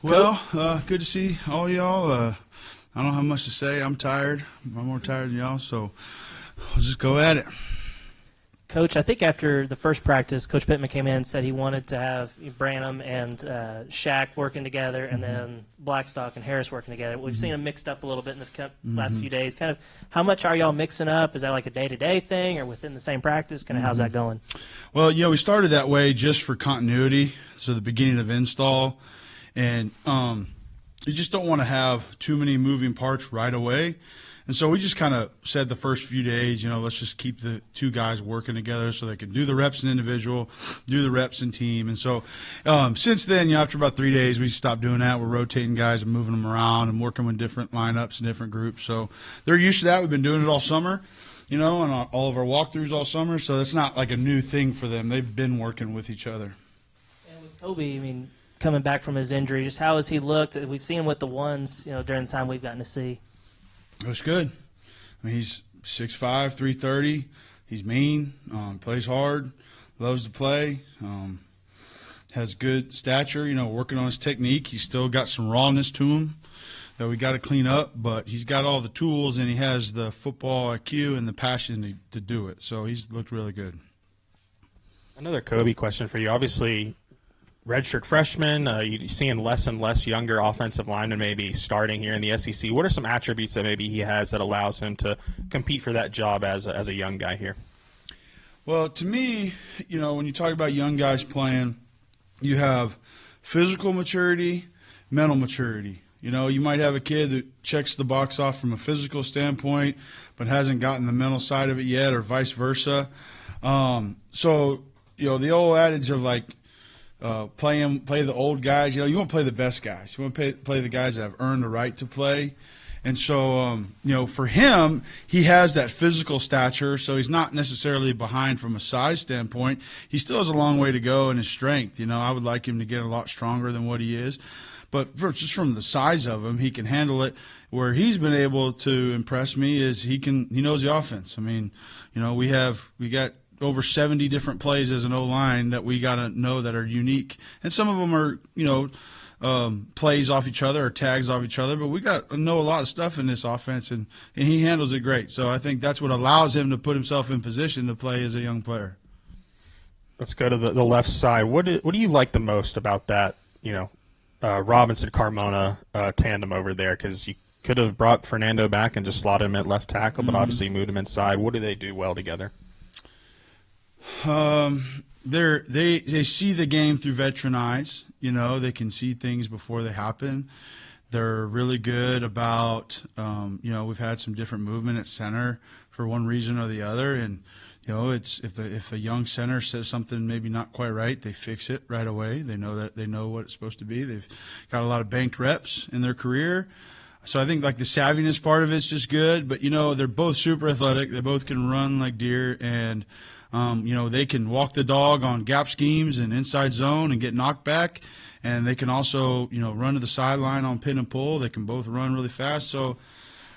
Well, good to see all y'all. I don't have much to say. I'm tired. I'm more tired than y'all, so I'll just go at it. Coach, I think after the first practice, Coach Pittman came in and said he wanted to have Branham and Shaq working together, and then Blackstock and Harris working together. We've seen them mixed up a little bit in the last few days. Kind of, how much are y'all mixing up? Is that like a day-to-day thing, or within the same practice? Kind of, how's that going? Well, we started that way just for continuity, so the beginning of install, and you just don't want to have too many moving parts right away. And so we just kind of said the first few days, let's just keep the two guys working together so they can do the reps in individual, do the reps in team. And so since then, after about 3 days, we stopped doing that. We're rotating guys and moving them around and working with different lineups and different groups. So they're used to that. We've been doing it all summer, and all of our walkthroughs all summer. So it's not like a new thing for them. They've been working with each other. And with Kobe, coming back from his injury, just how has he looked? We've seen him with the ones, during the time we've gotten to see. Looks good. He's 6'5", 330. He's mean, plays hard, loves to play, has good stature, working on his technique. He's still got some rawness to him that we got to clean up, but he's got all the tools and he has the football IQ and the passion to do it. So he's looked really good. Another Kobe question for you. Obviously, redshirt freshman, you're seeing less and less younger offensive linemen maybe starting here in the SEC. What are some attributes that maybe he has that allows him to compete for that job as a young guy here? Well, to me, when you talk about young guys playing, you have physical maturity, mental maturity. You might have a kid that checks the box off from a physical standpoint but hasn't gotten the mental side of it yet, or vice versa. So, the old adage of play the old guys. You want to play the best guys. You want to play the guys that have earned the right to play. And so, for him, he has that physical stature, so he's not necessarily behind from a size standpoint. He still has a long way to go in his strength. I would like him to get a lot stronger than what he is. But just from the size of him, he can handle it. Where he's been able to impress me is he knows the offense. We got over 70 different plays as an O-line that we got to know that are unique. And some of them are, plays off each other or tags off each other, but we got to know a lot of stuff in this offense, and he handles it great. So I think that's what allows him to put himself in position to play as a young player. Let's go to the left side. What do you like the most about that, Robinson-Carmona tandem over there? Because you could have brought Fernando back and just slotted him at left tackle, but obviously moved him inside. What do they do well together? They see the game through veteran eyes. They can see things before they happen. They're really good about, we've had some different movement at center for one reason or the other, and it's if a young center says something maybe not quite right, they fix it right away. They know what it's supposed to be. They've got a lot of banked reps in their career. So I think the savviness part of it's just good, but they're both super athletic. They both can run like deer, and they can walk the dog on gap schemes and inside zone and get knocked back, and they can also run to the sideline on pin and pull. They can both run really fast. So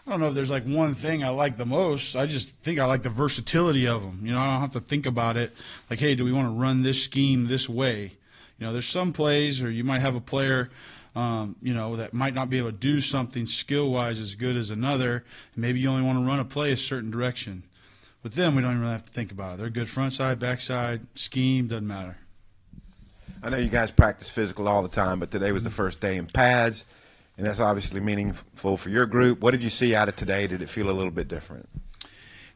I don't know if there's one thing I like the most. I just think I like the versatility of them. I don't have to think about it hey, do we want to run this scheme this way? There's some plays, or you might have a player that might not be able to do something skill-wise as good as another. Maybe you only want to run a play a certain direction. With them, we don't even really have to think about it. They're good front side, back side, scheme, doesn't matter. I know you guys practice physical all the time, but today was the first day in pads, and that's obviously meaningful for your group. What did you see out of today? Did it feel a little bit different?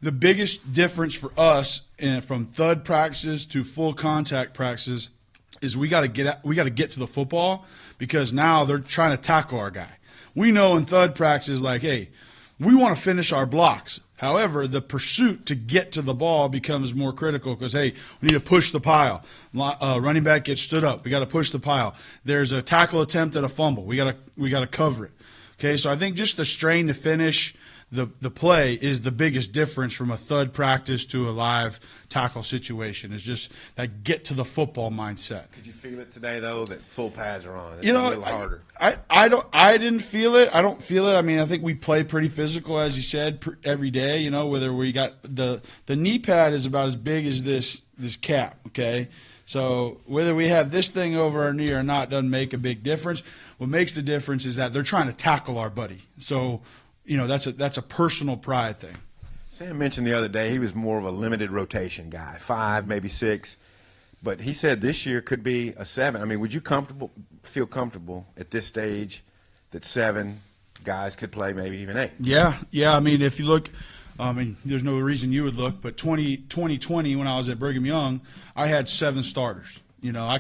The biggest difference for us from thud practices to full contact practices is we got to get to the football, because now they're trying to tackle our guy. We know in thud practices, hey, we want to finish our blocks. However, the pursuit to get to the ball becomes more critical because, hey, we need to push the pile. Running back gets stood up. We got to push the pile. There's a tackle attempt at a fumble. We got to cover it. Okay, so I think just the strain to finish the play is the biggest difference from a thud practice to a live tackle situation. Is just that get to the football mindset. Could you feel it today though that full pads are on? It's a little harder. I didn't feel it. I don't feel it. I think we play pretty physical, as you said, every day. Whether we got the knee pad is about as big as this cap. Okay, So whether we have this thing over our knee or not doesn't make a big difference. What makes the difference is that they're trying to tackle our buddy. So, that's a personal pride thing. Sam mentioned the other day he was more of a limited rotation guy, 5, maybe 6. But he said this year could be a 7. I mean, would you feel comfortable at this stage that 7 guys could play, maybe even 8? Yeah. I mean, if you look, there's no reason you would look, but 2020 when I was at Brigham Young, I had 7 starters. I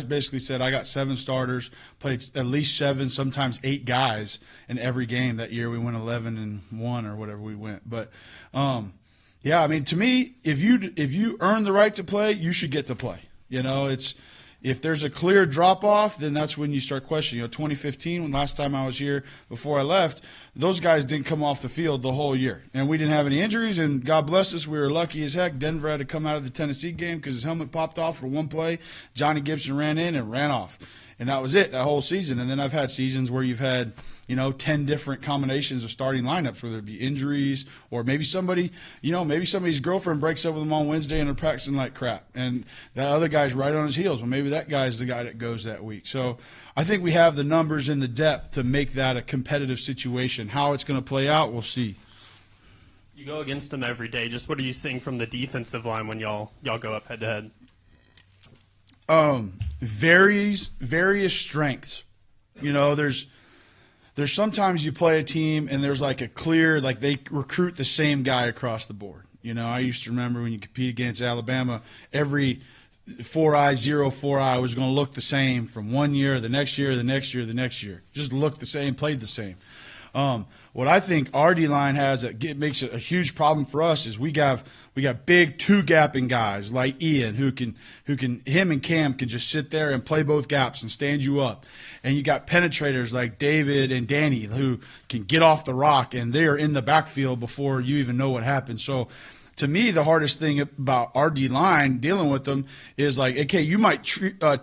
basically said I got 7 starters, played at least 7, sometimes 8 guys in every game that year. We went 11-1 or whatever we went. But, yeah, I mean, to me, if you earn the right to play, you should get to play. If there's a clear drop-off, then that's when you start questioning. 2015, when last time I was here before I left, those guys didn't come off the field the whole year. And we didn't have any injuries, and God bless us, we were lucky as heck. Denver had to come out of the Tennessee game because his helmet popped off for one play. Johnny Gibson ran in and ran off. And that was it, that whole season. And then I've had seasons where you've had, 10 different combinations of starting lineups, whether it be injuries or maybe somebody's girlfriend breaks up with him on Wednesday and they're practicing like crap. And that other guy's right on his heels. Well, maybe that guy's the guy that goes that week. So I think we have the numbers and the depth to make that a competitive situation. How it's going to play out, we'll see. You go against them every day. Just what are you seeing from the defensive line when y'all go up head-to-head? Various strengths. There's sometimes you play a team and there's like a clear, like they recruit the same guy across the board. I used to remember when you compete against Alabama, every 4-eye, 0-4-eye was going to look the same from one year, the next year, the next year, the next year. Just looked the same, played the same. What I think our D-line has that makes it a huge problem for us is we got big 2-gapping guys like Ian who can him and Cam can just sit there and play both gaps and stand you up. And you got penetrators like David and Danny who can get off the rock and they're in the backfield before you even know what happened. So to me, the hardest thing about our D-line dealing with them is like, okay, you might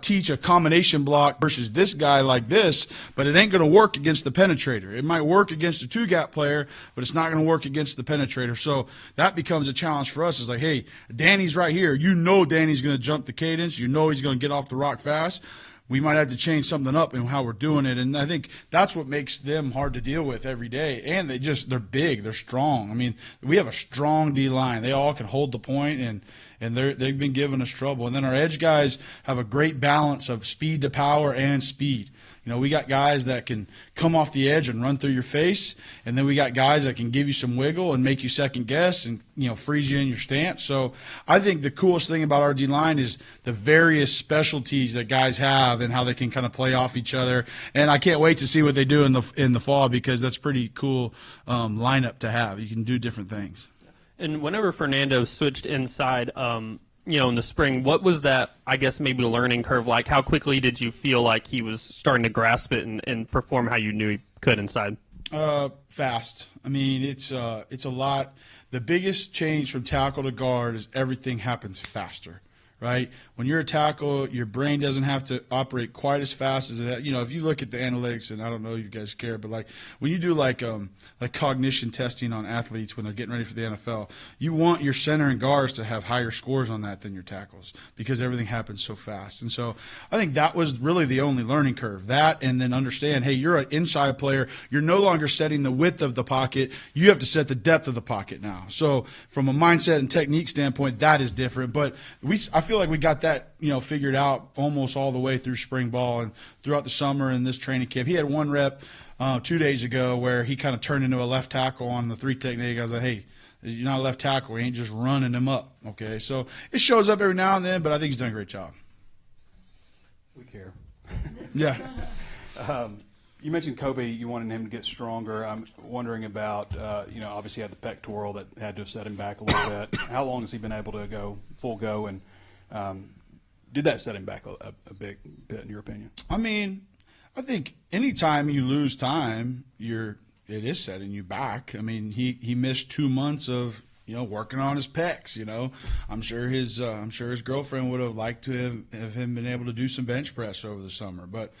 teach a combination block versus this guy like this, but it ain't going to work against the penetrator. It might work against a 2-gap player, but it's not going to work against the penetrator. So that becomes a challenge for us. It's like, hey, Danny's right here. Danny's going to jump the cadence. He's going to get off the rock fast. We might have to change something up in how we're doing it. And I think that's what makes them hard to deal with every day. And they're big. They're strong. I mean, we have a strong D-line. They all can hold the point, and they've been giving us trouble. And then our edge guys have a great balance of speed to power and speed. We got guys that can come off the edge and run through your face, and then we got guys that can give you some wiggle and make you second guess and freeze you in your stance. So I think the coolest thing about our D-line is the various specialties that guys have and how they can kind of play off each other. And I can't wait to see what they do in the fall because that's pretty cool lineup to have. You can do different things. And whenever Fernando switched inside, in the spring, what was that, I guess, maybe learning curve like? How quickly did you feel like he was starting to grasp it and perform how you knew he could inside? Fast. I mean, it's a lot. The biggest change from tackle to guard is everything happens faster, right? When you're a tackle, your brain doesn't have to operate quite as fast as it. If you look at the analytics, and I don't know if you guys care, but like when you do like cognition testing on athletes when they're getting ready for the NFL, you want your center and guards to have higher scores on that than your tackles because everything happens so fast. And so I think that was really the only learning curve. That and then understand, hey, you're an inside player. You're no longer setting the width of the pocket. You have to set the depth of the pocket now. So from a mindset and technique standpoint, that is different. But I feel like we got that figured out almost all the way through spring ball and throughout the summer and this training camp. He had one rep 2 days ago where he kind of turned into a left tackle on the 3 technique. I was like, hey, you're not a left tackle. You ain't just running him up. Okay, so it shows up every now and then, but I think he's done a great job. We care. Yeah. You mentioned Kobe. You wanted him to get stronger. I'm wondering about, obviously he had the pectoral that had to have set him back a little bit. How long has he been able to go full go, and did that set him back a big bit in your opinion? I mean, I think anytime you lose time, it is setting you back. I mean, he missed 2 months of working on his pecs. I'm sure his girlfriend would have liked to have him been able to do some bench press over the summer, but.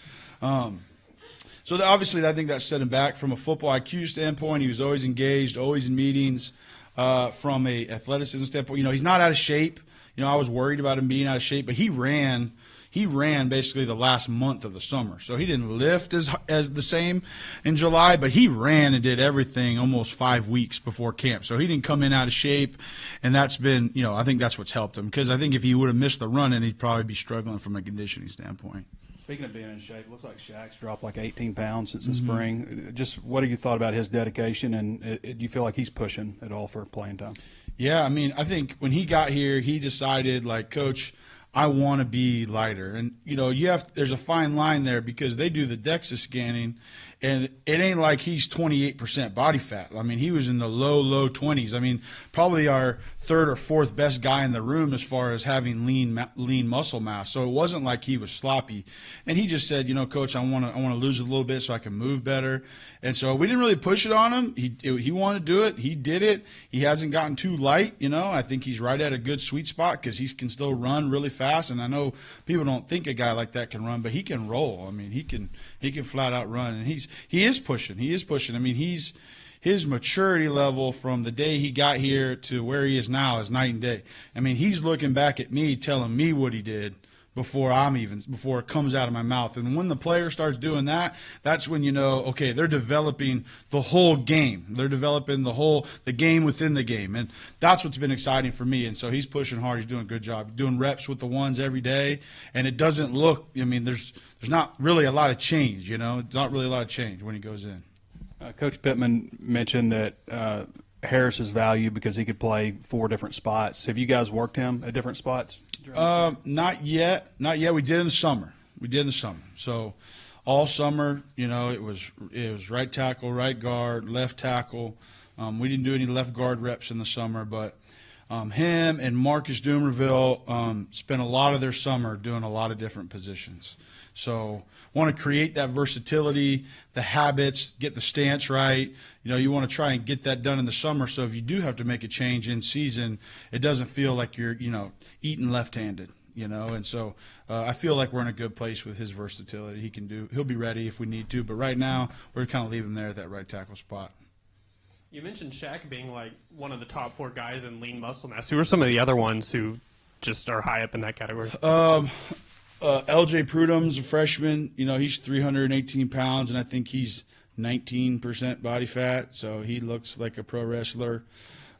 So obviously, I think that set him back from a football IQ standpoint. He was always engaged, always in meetings. From a athleticism standpoint, he's not out of shape. I was worried about him being out of shape, but he ran basically the last month of the summer. So he didn't lift as the same in July, but he ran and did everything almost 5 weeks before camp. So he didn't come in out of shape, and that's been, I think that's what's helped him, because I think if he would have missed the running, he'd probably be struggling from a conditioning standpoint. Speaking of being in shape, it looks like Shaq's dropped like 18 pounds since the spring. Just what have you thought about his dedication, and do you feel like he's pushing at all for playing time? Yeah, I mean, I think when he got here, he decided, like, Coach, I want to be lighter. And, there's a fine line there, because they do the DEXA scanning, and it ain't like he's 28% body fat. I mean, he was in the low 20s. I mean, probably our third or fourth best guy in the room as far as having lean muscle mass. So it wasn't like he was sloppy. And he just said, Coach, I want to lose a little bit so I can move better. And so we didn't really push it on him. He wanted to do it. He did it. He hasn't gotten too light. I think he's right at a good sweet spot, because he can still run really fast. And I know people don't think a guy like that can run, but he can roll. I mean, he can flat out run, and he is pushing. I mean, his maturity level from the day he got here to where he is now is night and day. I mean, he's looking back at me, telling me what he did before it comes out of my mouth. And when the player starts doing that, that's when okay, they're developing the whole game. They're developing the game within the game. And that's what's been exciting for me. And so he's pushing hard. He's doing a good job. Doing reps with the ones every day. And it doesn't look, there's not really a lot of change, It's not really a lot of change when he goes in. Coach Pittman mentioned that Harris's value because he could play 4 different spots. Have you guys worked him at different spots? Not yet. We did in the summer. So all summer, it was right tackle, right guard, left tackle. We didn't do any left guard reps in the summer, but him and Marcus Dumerville spent a lot of their summer doing a lot of different positions. So want to create that versatility, the habits, get the stance right. You want to try and get that done in the summer, so if you do have to make a change in season, it doesn't feel like you're, eating left-handed, And so I feel like we're in a good place with his versatility. He'll be ready if we need to, but right now we're kind of leaving him there at that right tackle spot. You mentioned Shaq being like one of the top 4 guys in lean muscle mass. Who are some of the other ones who just are high up in that category? LJ Prudhom's a freshman. He's 318 pounds, and I think he's 19% body fat, so he looks like a pro wrestler.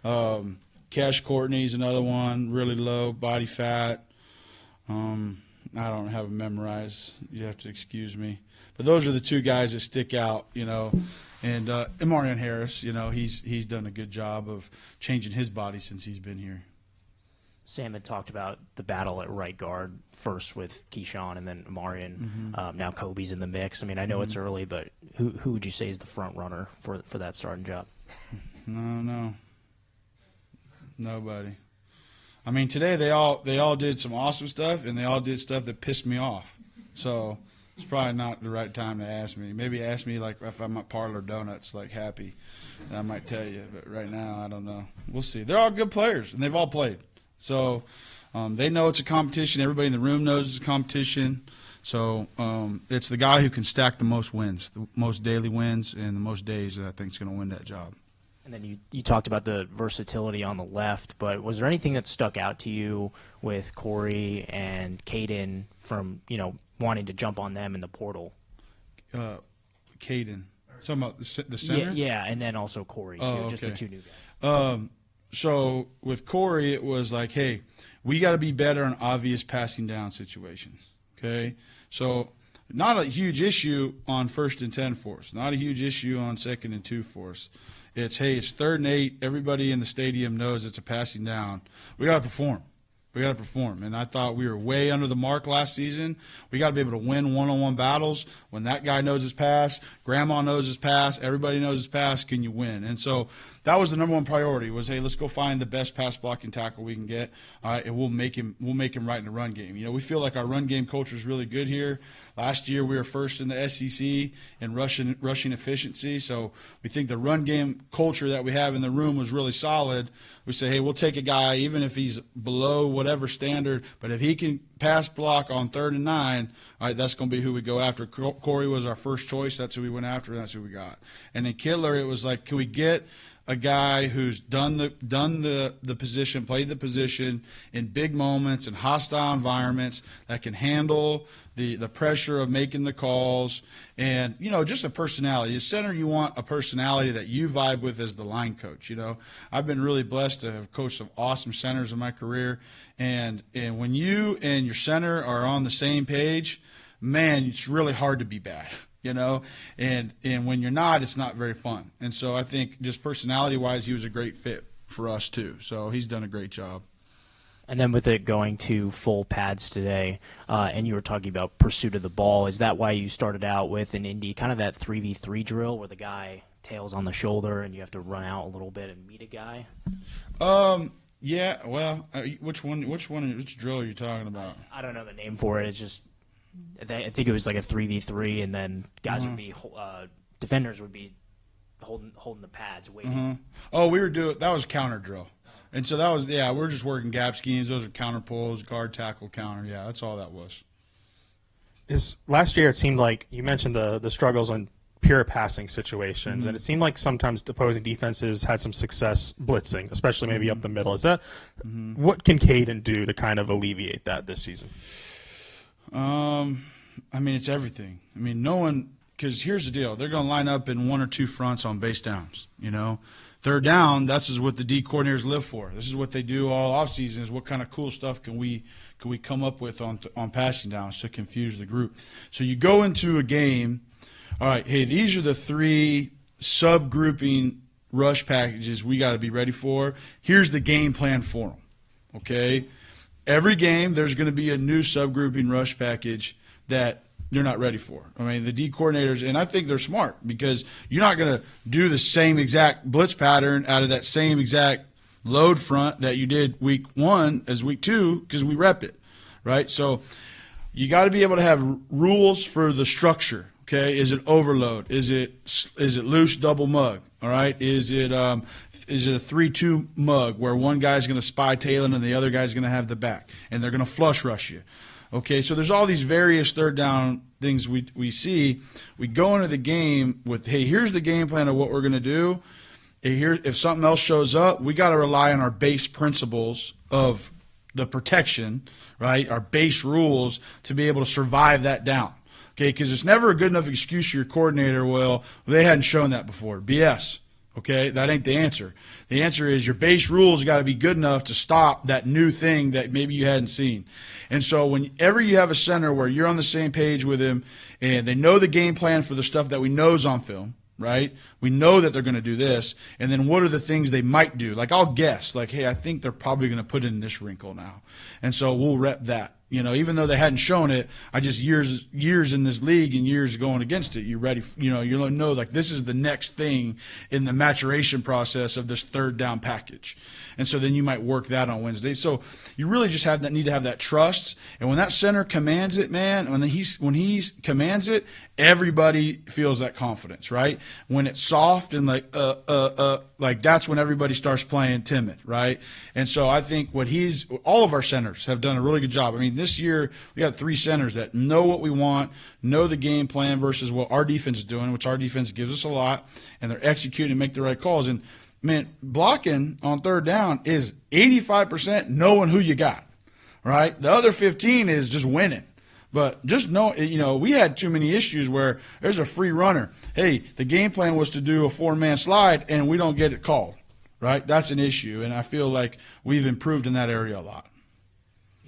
Cash Courtney's another one, really low body fat. I don't have them memorized. You have to excuse me. But those are the 2 guys that stick out, And Marion Harris, he's done a good job of changing his body since he's been here. Sam had talked about the battle at right guard, first with Keyshawn and then Marion. Now Kobe's in the mix. I mean, I know it's early, but who would you say is the front runner for that starting job? No. Nobody. I mean, today they all did some awesome stuff, and they all did stuff that pissed me off. So it's probably not the right time to ask me. Maybe ask me like if I'm at Parlor Donuts, like Happy, and I might tell you. But right now, I don't know. We'll see. They're all good players, and they've all played. So they know it's a competition. Everybody in the room knows it's a competition. So it's the guy who can stack the most wins, the most daily wins, and the most days that I think is going to win that job. And then you talked about the versatility on the left, but was there anything that stuck out to you with Corey and Caden from, wanting to jump on them in the portal? Caden. Talking about the center? Yeah, and then also Corey, too, okay. Just the 2 new guys. So with Corey, it was like, hey, we got to be better on obvious passing down situations, okay? So not a huge issue on 1st and 10 for us, not a huge issue on 2nd and 2 for us. It's 3rd and 8. Everybody in the stadium knows it's a passing down. We got to perform. And I thought we were way under the mark last season. We got to be able to win one-on-one battles. When that guy knows his pass, grandma knows his pass, everybody knows his pass, can you win? And so that was the number one priority was, hey, let's go find the best pass blocking tackle we can get, all right, and we'll make him right in the run game. We feel like our run game culture is really good here. Last year we were first in the SEC in rushing efficiency, so we think the run game culture that we have in the room was really solid. We say, hey, we'll take a guy even if he's below whatever standard, but if he can pass block on 3rd and 9, all right, that's going to be who we go after. Corey was our first choice. That's who we went after, and that's who we got. And then Kidler, it was like, can we get a guy who's done the position, played the position in big moments and hostile environments that can handle the pressure of making the calls and, just a personality. As center, you want a personality that you vibe with as the line coach. I've been really blessed to have coached some awesome centers in my career. And when you and your center are on the same page, man, it's really hard to be bad. And when you're not, it's not very fun. And so I think just personality-wise, he was a great fit for us too. So he's done a great job. And then with it going to full pads today, and you were talking about pursuit of the ball, is that why you started out with an Indy, kind of that 3v3 drill where the guy tails on the shoulder and you have to run out a little bit and meet a guy? Yeah. Well, which drill are you talking about? I don't know the name for it. It's just, I think it was like a 3v3, and then guys would be defenders would be holding the pads, waiting. Oh, that was counter drill, and so that was we're just working gap schemes. Those are counter pulls, guard, tackle, counter. Yeah, that's all that was. Last year it seemed like you mentioned the struggles on pure passing situations, and it seemed like sometimes opposing defenses had some success blitzing, especially maybe up the middle. Is that what can Caden do to kind of alleviate that this season? It's everything. No one, because here's the deal. They're going to line up in one or two fronts on base downs, 3rd down, that's is what the D coordinators live for. This is what they do all offseason is what kind of cool stuff can we come up with on passing downs to confuse the group. So you go into a game, all right, hey, these are the 3 subgrouping rush packages we got to be ready for. Here's the game plan for them, okay? Every game, there's going to be a new subgrouping rush package that you're not ready for. The D coordinators, and I think they're smart because you're not going to do the same exact blitz pattern out of that same exact load front that you did week 1 as week 2 because we rep it, right? So you got to be able to have rules for the structure. Okay, is it overload? Is it loose double mug? All right, is it a 3-2 mug where one guy's going to spy tailing and the other guy's going to have the back, and they're going to flush rush you? Okay, so there's all these various 3rd down things we see. We go into the game with, hey, here's the game plan of what we're going to do. If something else shows up, we got to rely on our base principles of the protection, right? Our base rules to be able to survive that down. Okay, because it's never a good enough excuse for your coordinator, well, they hadn't shown that before. BS. Okay, that ain't the answer. The answer is your base rules got to be good enough to stop that new thing that maybe you hadn't seen. And so whenever you have a center where you're on the same page with him and they know the game plan for the stuff that we know is on film, right? We know that they're going to do this, and then what are the things they might do? Like I'll guess, like, hey, I think they're probably going to put in this wrinkle now. And so we'll rep that. Even though they hadn't shown it, I just years in this league and years going against it, you're ready. You know like this is the next thing in the maturation process of this 3rd down package, and so then you might work that on Wednesday. So you really just need to have that trust, and when that center commands it, man, when he commands it, everybody feels that confidence, right? When it's soft and like that's when everybody starts playing timid, right? And so I think all of our centers have done a really good job. This year we got 3 centers that know what we want, know the game plan versus what our defense is doing, which our defense gives us a lot, and they're executing and make the right calls. And, man, blocking on 3rd down is 85% knowing who you got, right? The other 15 is just winning. But just know, we had too many issues where there's a free runner. Hey, the game plan was to do a 4-man slide, and we don't get it called, right? That's an issue, and I feel like we've improved in that area a lot.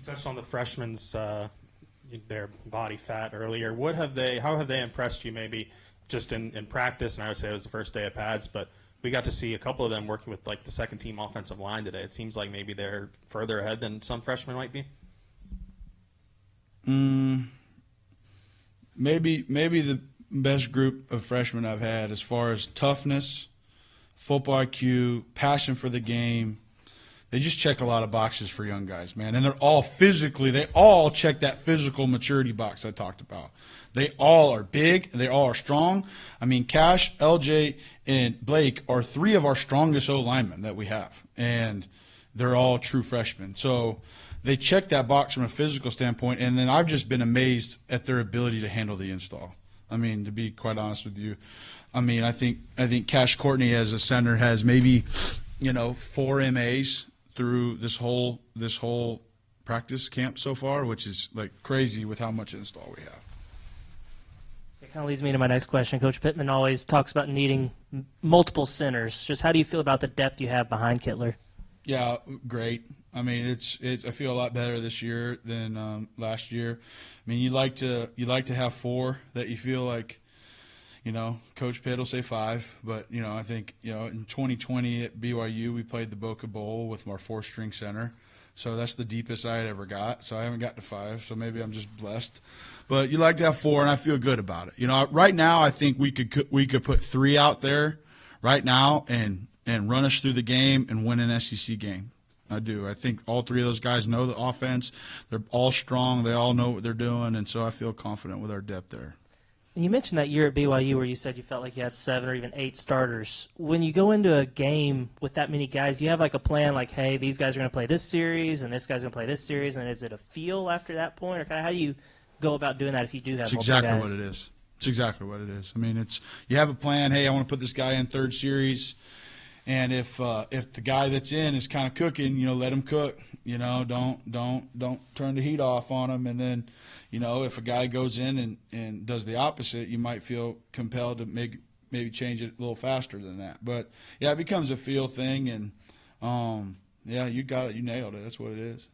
Touched on the freshmen's their body fat earlier. How have they impressed you? Maybe just in practice, and I would say it was the first day of pads, but we got to see a couple of them working with like the second team offensive line today. It seems like maybe they're further ahead than some freshmen might be. Maybe the best group of freshmen I've had as far as toughness, football IQ, passion for the game. They just check a lot of boxes for young guys, man. And they all check that physical maturity box I talked about. They all are big. They all are strong. Cash, LJ, and Blake are 3 of our strongest O linemen that we have. And they're all true freshmen. So they check that box from a physical standpoint, and then I've just been amazed at their ability to handle the install. I mean, to be quite honest with you, I mean, I think Cash Courtney as a center has maybe 4 MAs through this whole practice camp so far, which is like crazy with how much install we have. It kind of leads me to my next question. Coach Pittman always talks about needing multiple centers. Just how do you feel about the depth you have behind Kittler? Yeah, great. I mean, it's I feel a lot better this year than last year. I mean, you like to have 4 that you feel like, Coach Pitt will say 5, but I think in 2020 at BYU we played the Boca Bowl with our 4-string center, so that's the deepest I had ever got. So I haven't got to 5, so maybe I'm just blessed. But you like to have 4, and I feel good about it. Right now I think we could put 3 out there right now and run us through the game and win an SEC game. I do. I think all 3 of those guys know the offense. They're all strong. They all know what they're doing, and so I feel confident with our depth there. And you mentioned that year at BYU where you said you felt like you had 7 or even 8 starters. When you go into a game with that many guys, you have like a plan like, hey, these guys are going to play this series and this guy's going to play this series, and is it a feel after that point? Or kind of how do you go about doing that if you do have multiple guys? It's exactly what it is. It's exactly what it is. I mean, you have a plan. Hey, I want to put this guy in 3rd series. And if the guy that's in is kind of cooking, let him cook. Don't turn the heat off on him. And then, if a guy goes in and does the opposite, you might feel compelled to maybe change it a little faster than that. But yeah, it becomes a feel thing, and yeah, you got it, you nailed it. That's what it is.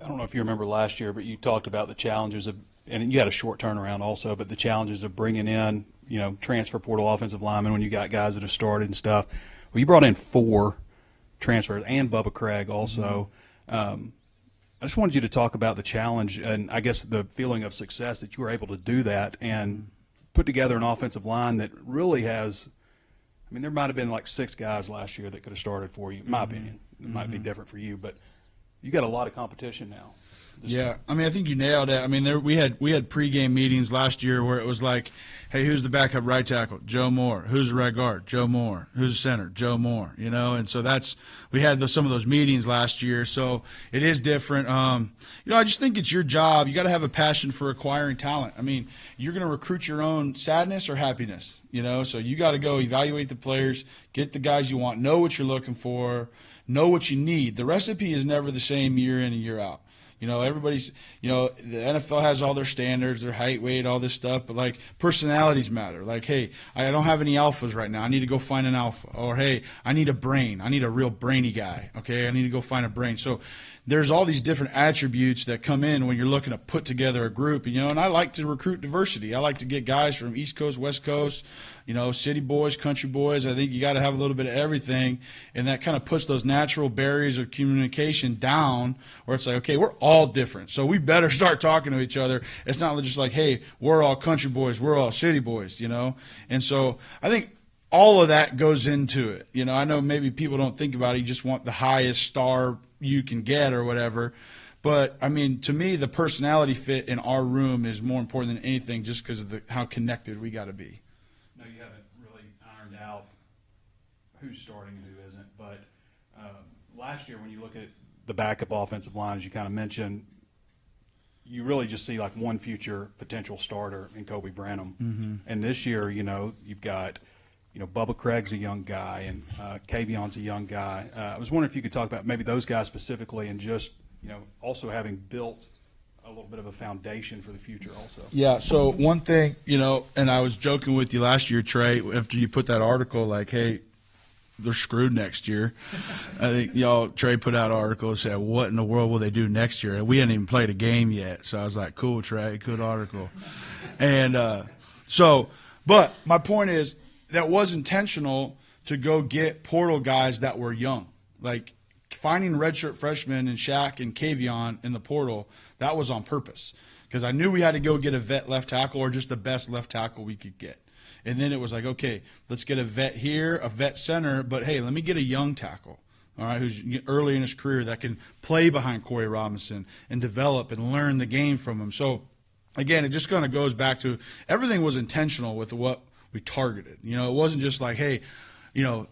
I don't know if you remember last year, but you talked about the challenges of, and you had a short turnaround also, but the challenges of bringing in, transfer portal offensive linemen when you got guys that have started and stuff. Well, you brought in 4 transfers and Bubba Craig also. Mm-hmm. I just wanted you to talk about the challenge and I guess the feeling of success that you were able to do that and put together an offensive line that really has – I mean, there might have been like 6 guys last year that could have started for you, in my opinion. It might be different for you, but you got a lot of competition now. Yeah, I mean, I think you nailed it. I mean, we had pregame meetings last year where it was like, hey, who's the backup right tackle? Joe Moore. Who's the right guard? Joe Moore. Who's the center? Joe Moore. And so we had some of those meetings last year. So it is different. I just think it's your job. You got to have a passion for acquiring talent. I mean, you're going to recruit your own sadness or happiness. So you got to go evaluate the players, get the guys you want, know what you're looking for, know what you need. The recipe is never the same year in and year out. Everybody's, the NFL has all their standards, their height, weight, all this stuff, but like personalities matter. Like, hey, I don't have any alphas right now. I need to go find an alpha. Or, hey, I need a brain. I need a real brainy guy. Okay, I need to go find a brain. So there's all these different attributes that come in when you're looking to put together a group, and I like to recruit diversity. I like to get guys from East Coast, West Coast, city boys, country boys. I think you got to have a little bit of everything, and that kind of puts those natural barriers of communication down where it's like, okay, we're all different, so we better start talking to each other. It's not just like, hey, we're all country boys, we're all city boys, And so I think all of that goes into it. I know maybe people don't think about it. You just want the highest star you can get or whatever. But, I mean, to me, the personality fit in our room is more important than anything just because of how connected we got to be. No, you haven't really ironed out who's starting and who isn't. But last year when you look at the backup offensive line, as you kind of mentioned, you really just see like one future potential starter in Kobe Branham. Mm-hmm. And this year, you've got – Bubba Craig's a young guy, and Kavion's a young guy. I was wondering if you could talk about maybe those guys specifically and just, also having built a little bit of a foundation for the future also. Yeah, so one thing, and I was joking with you last year, Trey, after you put that article, like, hey, they're screwed next year. I think Trey put out an article and said, what in the world will they do next year? And we hadn't even played a game yet. So I was like, cool, Trey, good article. And but my point is, that was intentional to go get portal guys that were young. Like finding redshirt freshmen and Shaq and Kavion in the portal, that was on purpose. Because I knew we had to go get a vet left tackle or just the best left tackle we could get. And then it was like, okay, let's get a vet here, a vet center, but hey, let me get a young tackle, all right, who's early in his career that can play behind Corey Robinson and develop and learn the game from him. So, again, it just kind of goes back to everything was intentional with what we targeted. It wasn't just like, hey,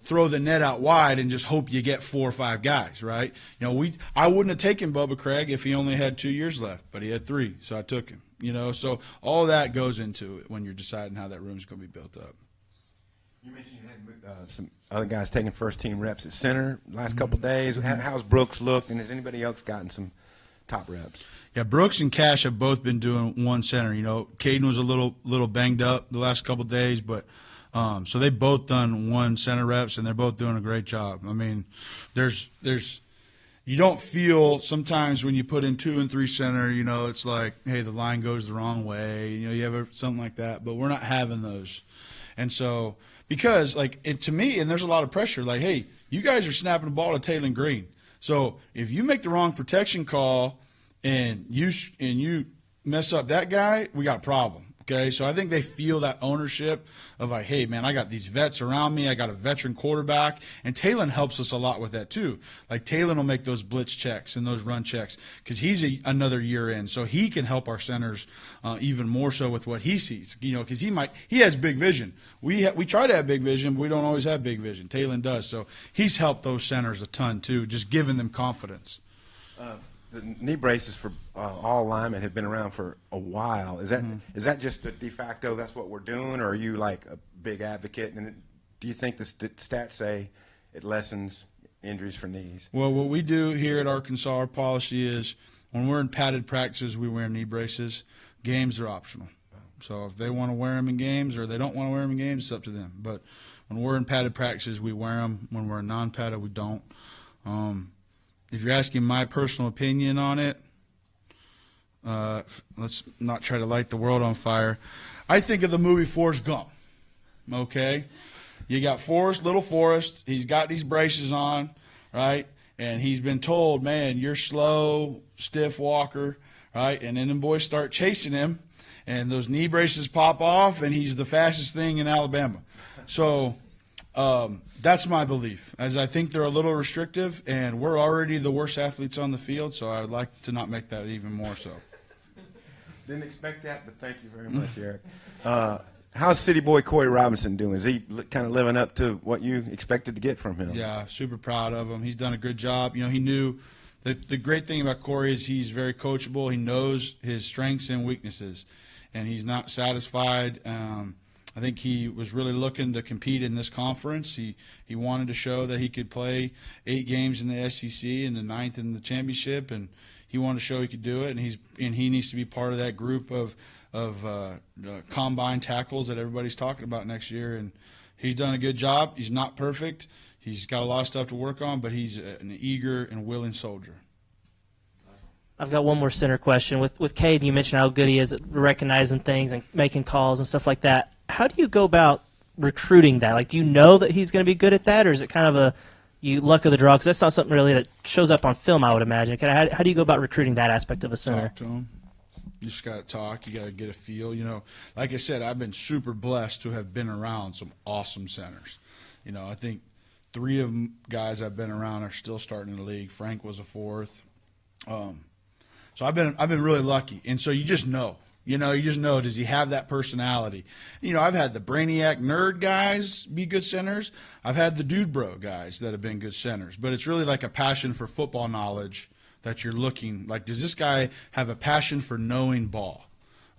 throw the net out wide and just hope you get 4 or 5 guys, right? I wouldn't have taken Bubba Craig if he only had 2 years left, but he had 3, so I took him. So all that goes into it when you're deciding how that room's going to be built up. You mentioned you had some other guys taking first-team reps at center the last couple of days. How's Brooks looked, and has anybody else gotten some top reps? Yeah, Brooks and Cash have both been doing one center. Caden was a little banged up the last couple of days, but so they've both done one center reps, and they're both doing a great job. I mean, there's you don't feel sometimes when you put in 2 and 3 center, it's like, hey, the line goes the wrong way. You have something like that, but we're not having those. And so because to me, and there's a lot of pressure, like, hey, you guys are snapping the ball to Taylon Green. So if you make the wrong protection call and you mess up that guy, we got a problem. Okay, so I think they feel that ownership of like, hey, man, I got these vets around me. I got a veteran quarterback. And Taylon helps us a lot with that too. Like Taylon will make those blitz checks and those run checks because he's another year in. So he can help our centers even more so with what he sees, because he has big vision. We try to have big vision, but we don't always have big vision. Taylon does. So he's helped those centers a ton too, just giving them confidence. The knee braces for all linemen have been around for a while. Is that just a de facto, that's what we're doing, or are you like a big advocate? And do you think the stats say it lessens injuries for knees? Well, what we do here at Arkansas, our policy is when we're in padded practices, we wear knee braces. Games are optional. So if they want to wear them in games or they don't want to wear them in games, it's up to them. But when we're in padded practices, we wear them. When we're in non-padded, we don't. If you're asking my personal opinion on it, let's not try to light the world on fire. I think of the movie Forrest Gump, okay? You got little Forrest. He's got these braces on, right? And he's been told, man, you're slow, stiff walker, right? And then the boys start chasing him, and those knee braces pop off, and he's the fastest thing in Alabama. So that's my belief, as I think they're a little restrictive, and we're already the worst athletes on the field, so I would like to not make that even more so. Didn't expect that, but thank you very much, Eric. How's City Boy Corey Robinson doing? Is he kind of living up to what you expected to get from him? Yeah, super proud of him. He's done a good job. He knew the great thing about Corey is he's very coachable. He knows his strengths and weaknesses, and he's not satisfied. I think he was really looking to compete in this conference. He wanted to show that he could play 8 games in the SEC and the 9th in the championship, and he wanted to show he could do it. And he needs to be part of that group of combine tackles that everybody's talking about next year. And he's done a good job. He's not perfect. He's got a lot of stuff to work on, but he's an eager and willing soldier. I've got one more center question. With Cade, you mentioned how good he is at recognizing things and making calls and stuff like that. How do you go about recruiting that? Like, do you know that he's going to be good at that, or is it kind of luck of the draw? Because that's not something really that shows up on film, I would imagine. How do you go about recruiting that aspect of a center? Talk to him. You just got to talk. You got to get a feel. Like I said, I've been super blessed to have been around some awesome centers. I think 3 of them guys I've been around are still starting in the league. Frank was a 4th. So I've been really lucky, and so you just know. You just know, does he have that personality? I've had the brainiac nerd guys be good centers. I've had the dude bro guys that have been good centers. But it's really like a passion for football knowledge that you're looking. Like, does this guy have a passion for knowing ball?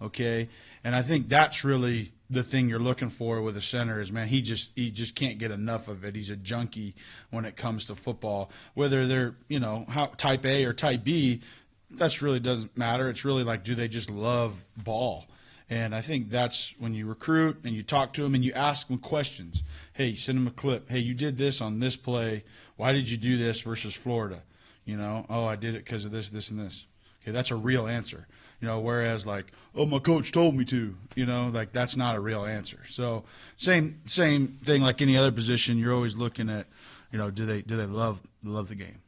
Okay? And I think that's really the thing you're looking for with a center is, man, he just can't get enough of it. He's a junkie when it comes to football. Whether they're, type A or type B, that really doesn't matter. It's really like, do they just love ball? And I think that's when you recruit and you talk to them and you ask them questions. Hey, you send them a clip. Hey, you did this on this play. Why did you do this versus Florida? Oh, I did it because of this, this, and this. Okay, that's a real answer. Whereas like, oh, my coach told me to. Like that's not a real answer. So same thing like any other position. You're always looking at, do they love the game?